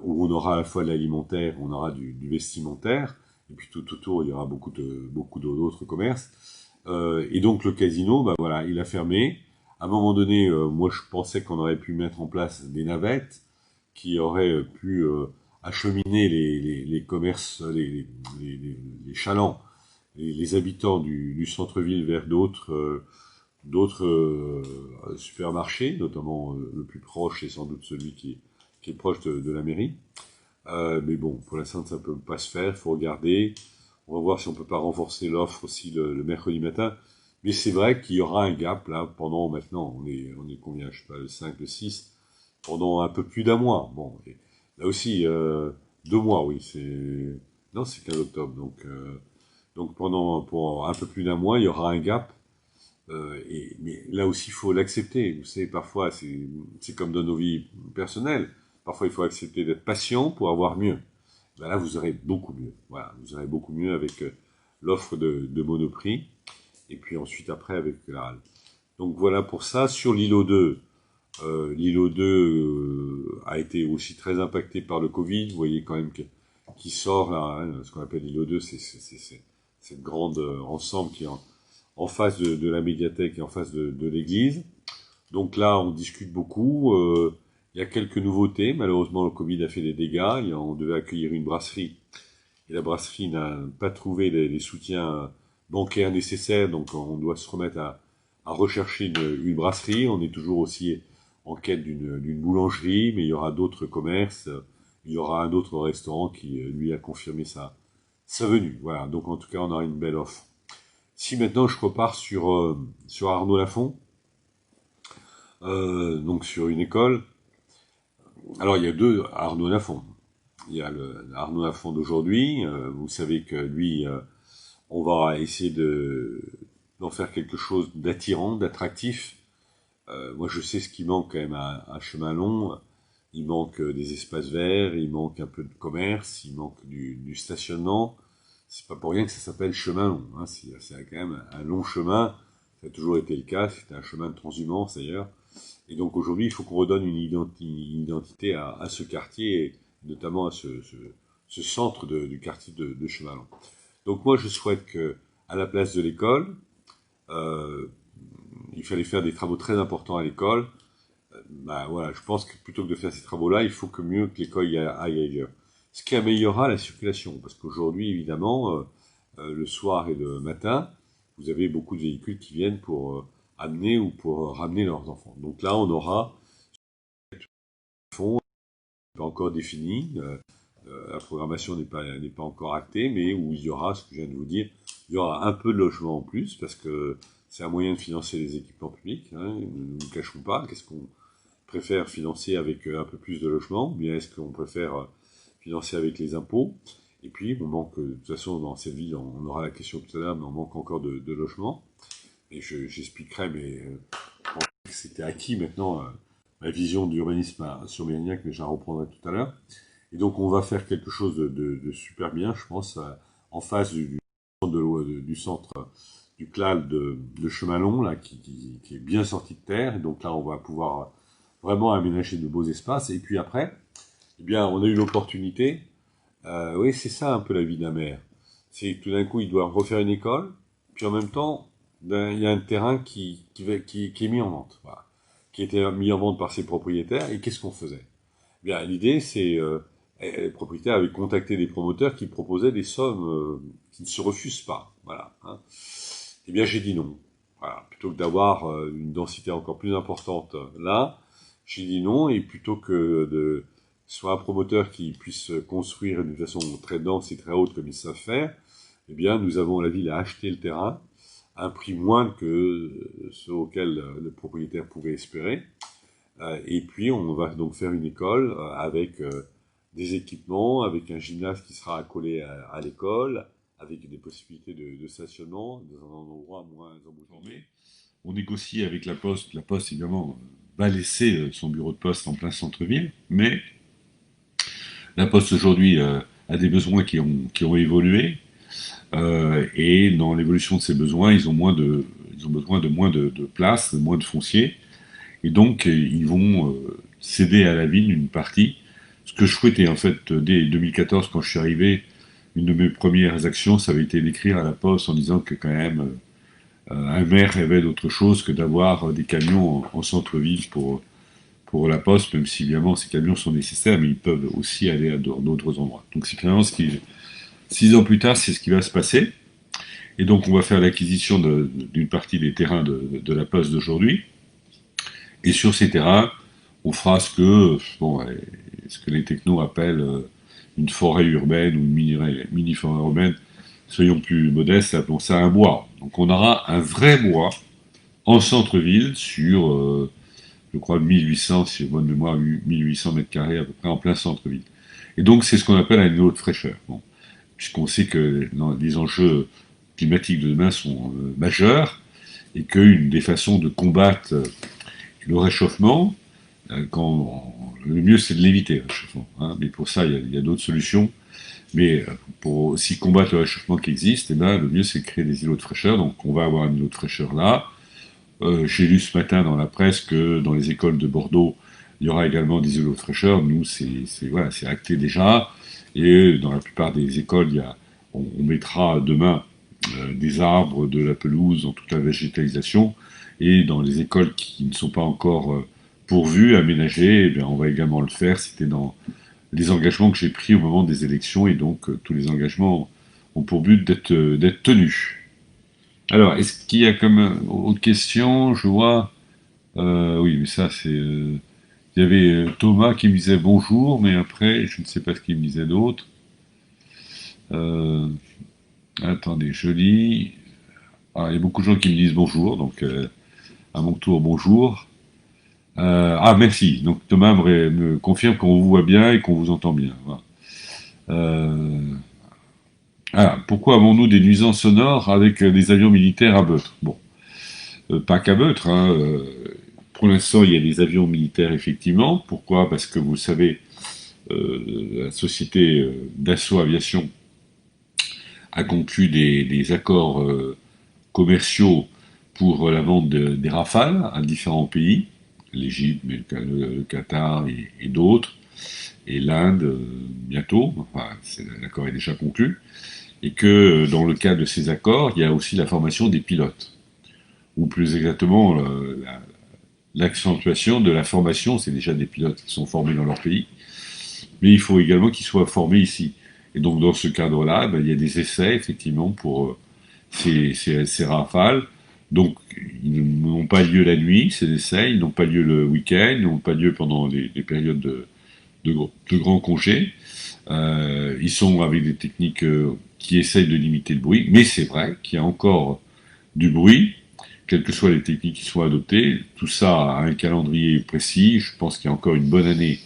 [SPEAKER 1] où on aura à la fois de l'alimentaire, on aura du vestimentaire, et puis tout autour, il y aura beaucoup d'autres commerces. Et donc le casino, bah voilà, il a fermé. À un moment donné, moi je pensais qu'on aurait pu mettre en place des navettes qui auraient pu acheminer les commerces, les chalands, les habitants du centre-ville vers d'autres supermarchés, notamment le plus proche, c'est sans doute celui qui est proche de la mairie. Mais bon, pour l'instant, ça ne peut pas se faire, il faut regarder. On va voir si on peut pas renforcer l'offre aussi le mercredi matin. Mais c'est vrai qu'il y aura un gap, là, pendant maintenant, on est combien, je sais pas, le 5, le 6, pendant un peu plus d'un mois. Bon, et là aussi, 2 mois, oui, non, c'est 15 octobre, donc pour un peu plus d'un mois, il y aura un gap. Mais là aussi, il faut l'accepter. Vous savez, parfois, c'est comme dans nos vies personnelles. Parfois, il faut accepter d'être patient pour avoir mieux. Ben là, vous aurez beaucoup mieux. Voilà, vous aurez beaucoup mieux avec l'offre de Monoprix. Et puis ensuite, après, avec la halle. Donc voilà pour ça. Sur l'îlot 2 a été aussi très impacté par le Covid. Vous voyez quand même qui sort là, hein, ce qu'on appelle l'îlot 2, c'est cette grande ensemble qui est en face de la médiathèque et en face de l'église. Donc là, on discute beaucoup. Il y a quelques nouveautés. Malheureusement, le Covid a fait des dégâts. On devait accueillir une brasserie. Et la brasserie n'a pas trouvé les soutiens bancaires nécessaires. Donc on doit se remettre à rechercher une brasserie. On est toujours aussi en quête d'une boulangerie, mais il y aura d'autres commerces. Il y aura un autre restaurant qui, lui, a confirmé sa venue. Voilà. Donc en tout cas, on aura une belle offre. Si maintenant je repars sur Arnaud Lafont, donc sur une école, alors il y a deux Arnaud Lafont. Il y a le Arnaud Lafont d'aujourd'hui. Vous savez que lui, on va essayer d'en faire quelque chose d'attirant, d'attractif. Moi, je sais ce qui manque quand même à Chemin-Long. Il manque des espaces verts, il manque un peu de commerce, il manque du stationnement. C'est pas pour rien que ça s'appelle chemin long. Hein. C'est quand même un long chemin. Ça a toujours été le cas. C'était un chemin de transhumance d'ailleurs. Et donc aujourd'hui, il faut qu'on redonne une identité à ce quartier, et notamment à ce centre du quartier de Chemin-Long. Donc moi, je souhaite que, à la place de l'école, euh, il fallait faire des travaux très importants à l'école. Bah voilà, je pense que plutôt que de faire ces travaux-là, il faut que mieux que l'école aille ailleurs. Ce qui améliorera la circulation, parce qu'aujourd'hui, évidemment, le soir et le matin, vous avez beaucoup de véhicules qui viennent pour amener ou pour ramener leurs enfants. Donc là, on aura un fonds pas encore défini, la programmation n'est pas encore actée, mais où il y aura, ce que je viens de vous dire, il y aura un peu de logement en plus, parce que c'est un moyen de financer les équipements publics, hein, ne nous cachons pas. Qu'est-ce qu'on préfère financer avec un peu plus de logement, ou bien est-ce qu'on préfère financer avec les impôts? Et puis, on manque, de toute façon, dans cette ville, on aura la question tout à l'heure, mais on manque encore de logement. Et j'expliquerai, mais c'était acquis maintenant, ma vision d'urbanisme sur Mérignac, mais je la reprendrai tout à l'heure. Et donc, on va faire quelque chose de super bien, je pense, en face du centre du CLAL de Chemin-Long, là, qui est bien sorti de terre. Et donc là, on va pouvoir vraiment aménager de beaux espaces. Et puis après, eh bien, on a eu l'opportunité. Oui, c'est ça un peu la vie d'un maire. C'est que tout d'un coup, il doit refaire une école, puis en même temps, ben, il y a un terrain qui est mis en vente, voilà, qui était mis en vente par ses propriétaires. Et qu'est-ce qu'on faisait? Eh bien, l'idée, c'est les propriétaires avaient contacté des promoteurs qui proposaient des sommes qui ne se refusent pas. Voilà. Hein. Eh bien, j'ai dit non. Voilà. Plutôt que d'avoir une densité encore plus importante là, j'ai dit non. Et plutôt que de soit un promoteur qui puisse construire d'une façon très dense et très haute comme ils savent faire, eh bien, nous avons, la ville a acheté le terrain à un prix moindre que ce auquel le propriétaire pouvait espérer. Et puis, on va donc faire une école avec des équipements, avec un gymnase qui sera accolé à l'école, avec des possibilités de stationnement dans un endroit moins embouteillé. On négocie avec la Poste. La Poste, évidemment, va laisser son bureau de poste en plein centre-ville, mais la Poste aujourd'hui a des besoins qui ont évolué. Et dans l'évolution de ces besoins, ils ont besoin de moins de place, de moins de foncier, et donc ils vont céder à la ville une partie. Ce que je souhaitais en fait dès 2014 quand je suis arrivé, une de mes premières actions, ça avait été d'écrire à la Poste en disant que quand même un maire rêvait d'autre chose que d'avoir des camions en centre-ville pour la Poste, même si évidemment ces camions sont nécessaires, mais ils peuvent aussi aller à d'autres endroits. Donc c'est finalement 6 ans plus tard, c'est ce qui va se passer. Et donc on va faire l'acquisition d'une partie des terrains de la Poste d'aujourd'hui. Et sur ces terrains, on fera ce que les technos appellent une forêt urbaine ou une mini-forêt urbaine. Soyons plus modestes, appelons ça un bois. Donc on aura un vrai bois en centre-ville sur, je crois, 1800, si j'ai bonne mémoire, 1800 mètres carrés à peu près en plein centre-ville. Et donc c'est ce qu'on appelle un îlot de fraîcheur. Bon. Puisqu'on sait que les enjeux climatiques de demain sont majeurs et qu'une des façons de combattre le réchauffement, le mieux c'est de l'éviter, le réchauffement. Hein, mais pour ça, il y a d'autres solutions. Mais pour aussi combattre le réchauffement qui existe, eh ben, le mieux c'est de créer des îlots de fraîcheur. Donc on va avoir un îlot de fraîcheur là. J'ai lu ce matin dans la presse que dans les écoles de Bordeaux, il y aura également des îlots de fraîcheur. Nous, c'est acté déjà. Et dans la plupart des écoles, on mettra demain des arbres, de la pelouse, dans toute la végétalisation. Et dans les écoles qui ne sont pas encore pourvues, aménagées, eh bien, on va également le faire. C'était dans les engagements que j'ai pris au moment des élections. Et donc, tous les engagements ont pour but d'être tenus. Alors, est-ce qu'il y a comme autre question? Je vois. Oui, mais ça, c'est. Il y avait Thomas qui me disait bonjour, mais après, je ne sais pas ce qu'il me disait d'autre. Euh, Attendez, je lis. Ah, il y a beaucoup de gens qui me disent bonjour, donc à mon tour, bonjour. Merci. Donc Thomas me confirme qu'on vous voit bien et qu'on vous entend bien. Voilà. Pourquoi avons-nous des nuisances sonores avec des avions militaires à Beutre? Bon, pas qu'à Beutre. Hein, pour l'instant, il y a des avions militaires effectivement. Pourquoi? Parce que vous savez, la société Dassault Aviation a conclu des accords commerciaux pour la vente des Rafales à différents pays, l'Égypte, le Qatar et d'autres, et l'Inde bientôt. Enfin, l'accord est déjà conclu. Et que dans le cadre de ces accords, il y a aussi la formation des pilotes, ou plus exactement l'accentuation de la formation. C'est déjà des pilotes qui sont formés dans leur pays, mais il faut également qu'ils soient formés ici. Et donc dans ce cadre-là, il y a des essais effectivement pour ces rafales. Donc ils n'ont pas lieu la nuit, ces essais, ils n'ont pas lieu le week-end, ils n'ont pas lieu pendant les périodes de grands congés. Ils sont avec des techniques qui essayent de limiter le bruit, mais c'est vrai qu'il y a encore du bruit, quelles que soient les techniques qui soient adoptées. Tout ça a un calendrier précis. Je pense qu'il y a encore une bonne année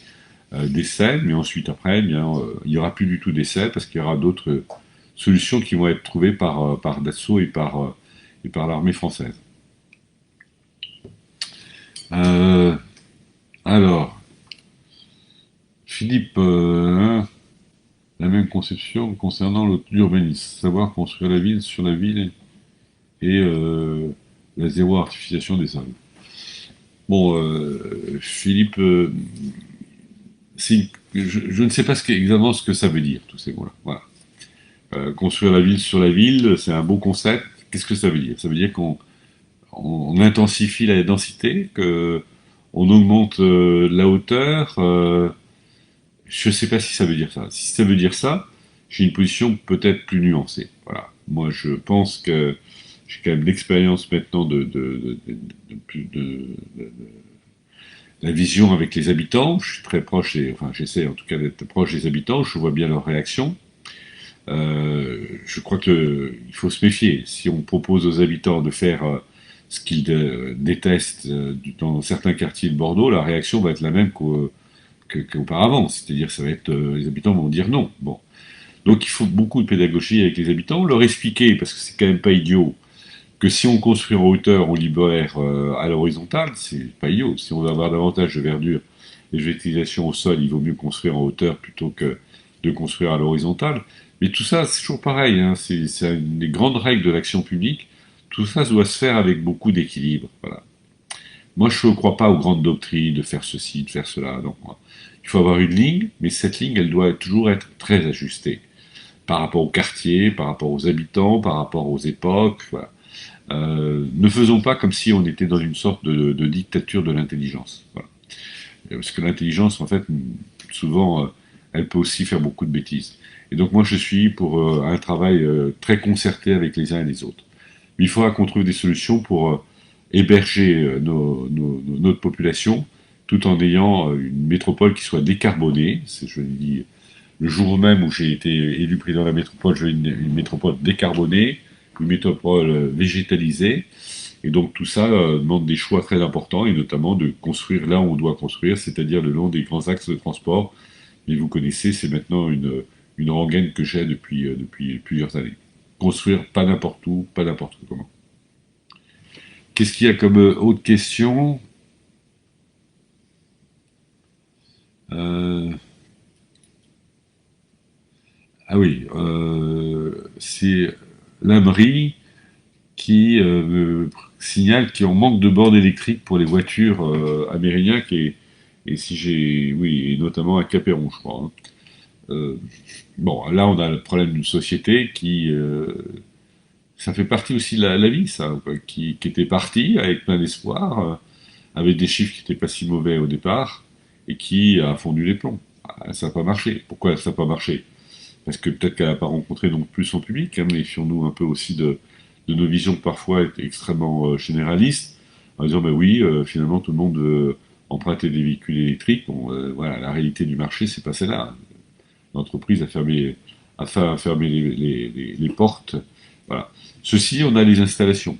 [SPEAKER 1] d'essais, mais ensuite après, il n'y aura plus du tout d'essais parce qu'il y aura d'autres solutions qui vont être trouvées par Dassault et par l'armée française. Alors, Philippe, la même conception concernant l'urbanisme, savoir construire la ville sur la ville et la zéro artificialisation des sols. Bon, Philippe, je ne sais pas exactement ce que ça veut dire, tous ces mots-là. Voilà. Construire la ville sur la ville, c'est un beau concept. Qu'est-ce que ça veut dire? Ça veut dire qu'on intensifie la densité, qu'on augmente la hauteur. Je ne sais pas si ça veut dire ça. Si ça veut dire ça, j'ai une position peut-être plus nuancée. Voilà. Moi, je pense que j'ai quand même l'expérience maintenant de la vision avec les habitants. Je suis très proche, enfin j'essaie en tout cas d'être proche des habitants. Je vois bien leurs réactions. Je crois qu'il faut se méfier. Si on propose aux habitants de faire ce qu'ils détestent dans certains quartiers de Bordeaux, la réaction va être la même qu'auparavant. C'est-à-dire, ça va être, les habitants vont dire non. Bon. Donc, il faut beaucoup de pédagogie avec les habitants, leur expliquer, parce que c'est quand même pas idiot, que si on construit en hauteur, on libère à l'horizontale, c'est pas idiot. Si on veut avoir davantage de verdure et de végétisation au sol, il vaut mieux construire en hauteur plutôt que de construire à l'horizontale.
[SPEAKER 2] Mais tout ça, c'est toujours pareil, hein, c'est une des grandes règles de l'action publique. Tout ça doit se faire avec beaucoup d'équilibre. Voilà. Moi, je ne crois pas aux grandes doctrines de faire ceci, de faire cela. Donc, il faut avoir une ligne, mais cette ligne, elle doit toujours être très ajustée par rapport au quartier, par rapport aux habitants, par rapport aux époques. Voilà. Ne faisons pas comme si on était dans une sorte de dictature de l'intelligence. Voilà. Parce que l'intelligence, en fait, souvent, elle peut aussi faire beaucoup de bêtises. Et donc moi, je suis pour un travail très concerté avec les uns et les autres. Mais il faudra qu'on trouve des solutions pour héberger notre population, tout en ayant une métropole qui soit décarbonée. Je le dis, le jour même où j'ai été élu président de la métropole, je veux une métropole décarbonée, une métropole végétalisée. Et donc tout ça demande des choix très importants, et notamment de construire là où on doit construire, c'est-à-dire le long des grands axes de transport. Mais vous connaissez, c'est maintenant une rengaine que j'ai depuis plusieurs années. Construire pas n'importe où, pas n'importe comment. Qu'est-ce qu'il y a comme autre question? euh, Ah oui, c'est l'AMRI qui me signale qu'on manque de bornes électriques pour les voitures à Mérignac et si j'ai, oui, et notamment à Capéron, je crois, hein. Euh, bon, là, on a le problème d'une société qui, ça fait partie aussi de la vie, ça, quoi, qui était partie avec plein d'espoir, avec des chiffres qui n'étaient pas si mauvais au départ, et qui a fondu les plombs. Ah, ça n'a pas marché. Pourquoi ça n'a pas marché? Parce que peut-être qu'elle n'a pas rencontré non plus son public, hein, méfions-nous un peu aussi de nos visions parfois extrêmement généralistes, en disant, ben oui, finalement, tout le monde veut emprunter des véhicules électriques. Bon, voilà, la réalité du marché, c'est pas celle-là. L'entreprise a fermé les portes. Voilà. Ceci, on a les installations,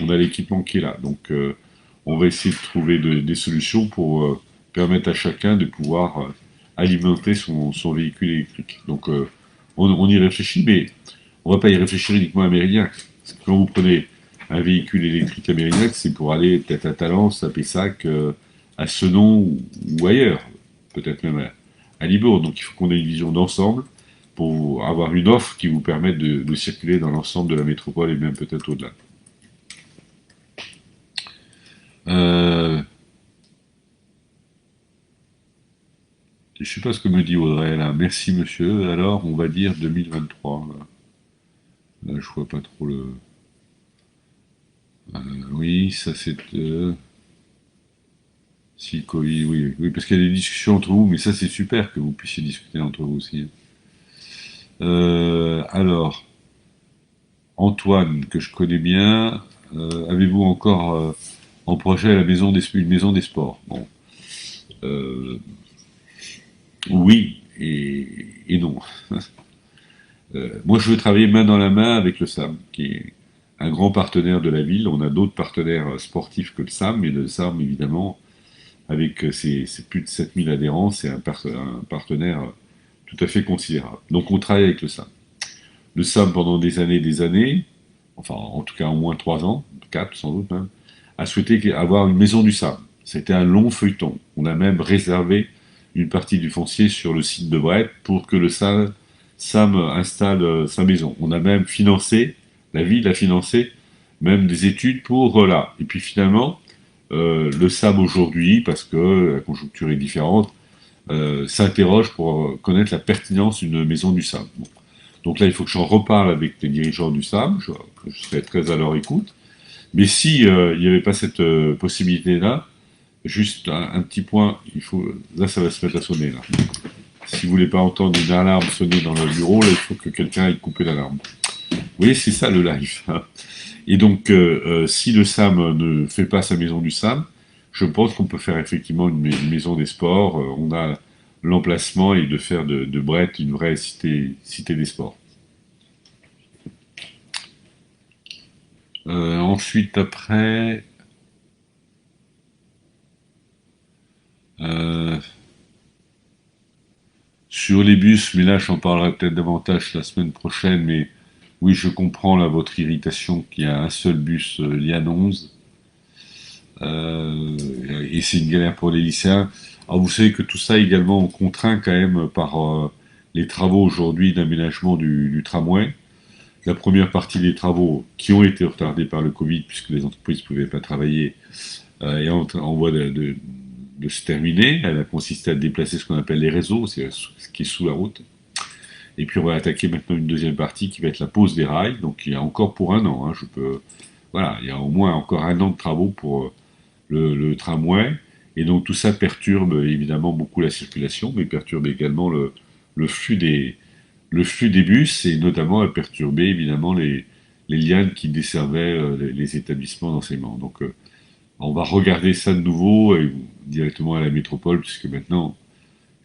[SPEAKER 2] on a l'équipement qui est là. Donc, on va essayer de trouver des solutions pour permettre à chacun de pouvoir alimenter son véhicule électrique. Donc, on y réfléchit, mais on ne va pas y réfléchir uniquement à Mérignac. Parce que quand vous prenez un véhicule électrique à Mérignac, c'est pour aller peut-être à Talence, à Pessac, à Senon ou ailleurs, peut-être même à Libourne. Donc, il faut qu'on ait une vision d'ensemble pour avoir une offre qui vous permette de circuler dans l'ensemble de la métropole et même peut-être au-delà. Euh, je sais pas ce que me dit Audrey là. Merci monsieur. Alors, on va dire 2023. Là, je vois pas trop le. Oui, ça c'est. Si, oui, oui, oui, parce qu'il y a des discussions entre vous, mais ça c'est super que vous puissiez discuter entre vous aussi. Alors, Antoine, que je connais bien, avez-vous encore en projet une maison des sports? Bon, euh, oui et non. Moi, je veux travailler main dans la main avec le SAM, qui est un grand partenaire de la ville. On a d'autres partenaires sportifs que le SAM, mais le SAM, évidemment, avec ses plus de 7000 adhérents, c'est un partenaire tout à fait considérable. Donc, on travaille avec le SAM. Le SAM, pendant des années, enfin, en tout cas, au moins 3 ans, 4 sans doute même, a souhaité avoir une maison du SAM. C'était un long feuilleton. On a même réservé une partie du foncier sur le site de Brest pour que le SAM installe sa maison. On a même financé, la ville a financé même des études pour là. Et puis finalement, le SAM aujourd'hui, parce que la conjoncture est différente, s'interroge pour connaître la pertinence d'une maison du SAM. Bon. Donc là, il faut que j'en reparle avec les dirigeants du SAM, je serai très à leur écoute. Mais si il n'y avait pas cette possibilité-là, juste un petit point, là ça va se mettre à sonner là. Si vous voulez pas entendre une alarme sonner dans le bureau, là, il faut que quelqu'un ait coupé l'alarme. Vous voyez, c'est ça le live. Et donc, si le SAM ne fait pas sa maison du SAM, je pense qu'on peut faire effectivement une maison des sports. On a l'emplacement et de faire de Brett une vraie cité des sports. Ensuite, après, euh, sur les bus, mais là j'en parlerai peut-être davantage la semaine prochaine, mais oui, je comprends là votre irritation qu'il y a un seul bus Liane 11, et c'est une galère pour les lycéens. Alors vous savez que tout ça également on contraint quand même par les travaux aujourd'hui d'aménagement du tramway. La première partie des travaux qui ont été retardés par le Covid, puisque les entreprises ne pouvaient pas travailler, est en voie de se terminer. Elle a consisté à déplacer ce qu'on appelle les réseaux, c'est ce qui est sous la route. Et puis on va attaquer maintenant une deuxième partie qui va être la pose des rails. Donc il y a encore pour un an, voilà, il y a au moins encore un an de travaux pour le tramway. Et donc tout ça perturbe évidemment beaucoup la circulation, mais perturbe également le flux des bus, et notamment a perturbé évidemment les lianes qui desservaient les établissements d'enseignement. Donc on va regarder ça de nouveau directement à la métropole, puisque maintenant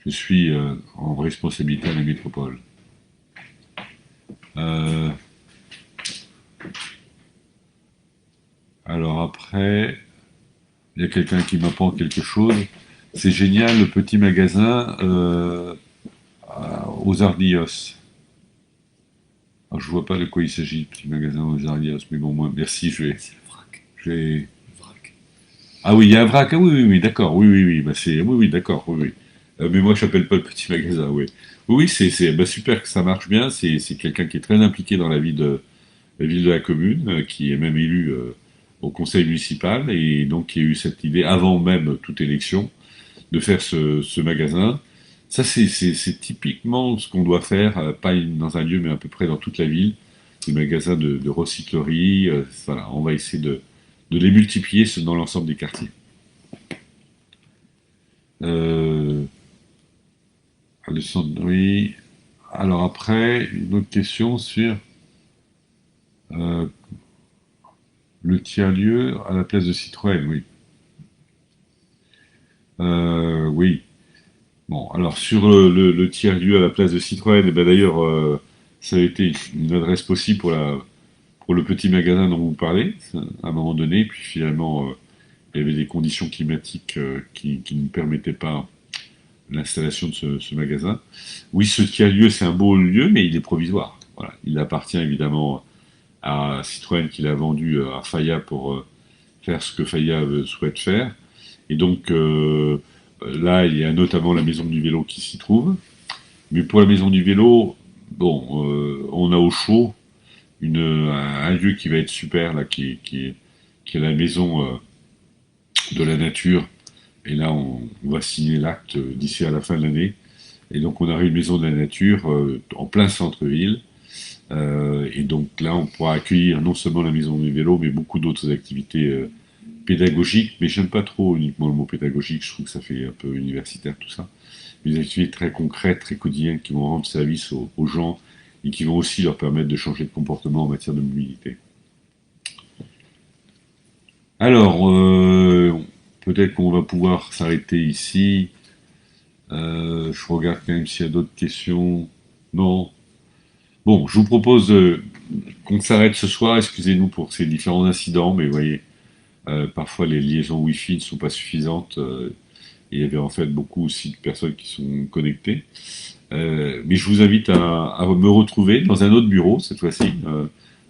[SPEAKER 2] je suis en responsabilité à la métropole. Euh, alors après, il y a quelqu'un qui m'apprend quelque chose. C'est génial, le petit magasin aux Ardillos. Alors, je vois pas de quoi il s'agit, le petit magasin aux Ardillos, mais bon, moi, merci,
[SPEAKER 3] C'est le vrac.
[SPEAKER 2] je vais...
[SPEAKER 3] Le vrac.
[SPEAKER 2] Ah oui, il y a un vrac, ah oui, oui, oui, d'accord, oui, oui, oui, bah c'est... Oui, oui, d'accord, oui, oui. Mais moi, je n'appelle pas le petit magasin, oui. Oui, oui, bah, super que ça marche bien, c'est quelqu'un qui est très impliqué dans la ville de la commune, qui est même élu au conseil municipal, et donc qui a eu cette idée, avant même toute élection, de faire ce magasin. Ça, c'est typiquement ce qu'on doit faire, pas dans un lieu, mais à peu près dans toute la ville. Des magasins de recyclerie, voilà, on va essayer de les multiplier dans l'ensemble des quartiers. Euh, oui. Alors après, une autre question sur euh, le tiers-lieu à la place de Citroën, oui. Oui. Bon, alors sur le tiers-lieu à la place de Citroën, et ben d'ailleurs, ça a été une adresse possible pour le petit magasin dont vous parlez, à un moment donné, puis finalement, il y avait des conditions climatiques qui ne permettaient pas l'installation de ce magasin. Oui, ce tiers-lieu, c'est un beau lieu, mais il est provisoire. Voilà. Il appartient évidemment à Citroën qui l'a vendu à Faya pour faire ce que Faya souhaite faire. Et donc là, il y a notamment la maison du vélo qui s'y trouve. Mais pour la maison du vélo, bon, on a au chaud un lieu qui va être super, là, qui est la maison de la nature. Et là, on va signer l'acte d'ici à la fin de l'année. Et donc, on a une maison de la nature en plein centre-ville. Et donc là, on pourra accueillir non seulement la maison du vélo, mais beaucoup d'autres activités pédagogiques. Mais j'aime pas trop uniquement le mot pédagogique, je trouve que ça fait un peu universitaire tout ça. Des activités très concrètes, très quotidiennes, qui vont rendre service aux gens et qui vont aussi leur permettre de changer de comportement en matière de mobilité. Alors, peut-être qu'on va pouvoir s'arrêter ici. Je regarde quand même s'il y a d'autres questions. Non. Bon, je vous propose qu'on s'arrête ce soir. Excusez-nous pour ces différents incidents, mais vous voyez, parfois les liaisons Wi-Fi ne sont pas suffisantes. Et il y avait en fait beaucoup aussi de personnes qui sont connectées. Mais je vous invite à me retrouver dans un autre bureau, cette fois-ci,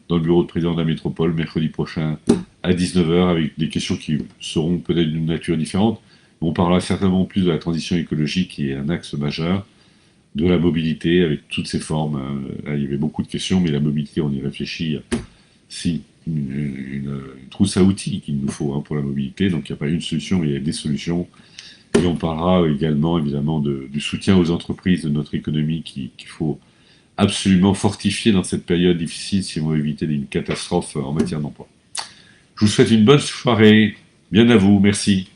[SPEAKER 2] dans le bureau de président de la métropole, mercredi prochain à 19 heures, avec des questions qui seront peut-être d'une nature différente. On parlera certainement plus de la transition écologique, qui est un axe majeur, de la mobilité, avec toutes ses formes. Là, il y avait beaucoup de questions, mais la mobilité, on y réfléchit. Si, une trousse à outils qu'il nous faut pour la mobilité, donc il n'y a pas une solution, mais il y a des solutions. Et on parlera également, évidemment, du soutien aux entreprises de notre économie qu'il faut absolument fortifier dans cette période difficile si on veut éviter une catastrophe en matière d'emploi. Je vous souhaite une bonne soirée. Bien à vous. Merci.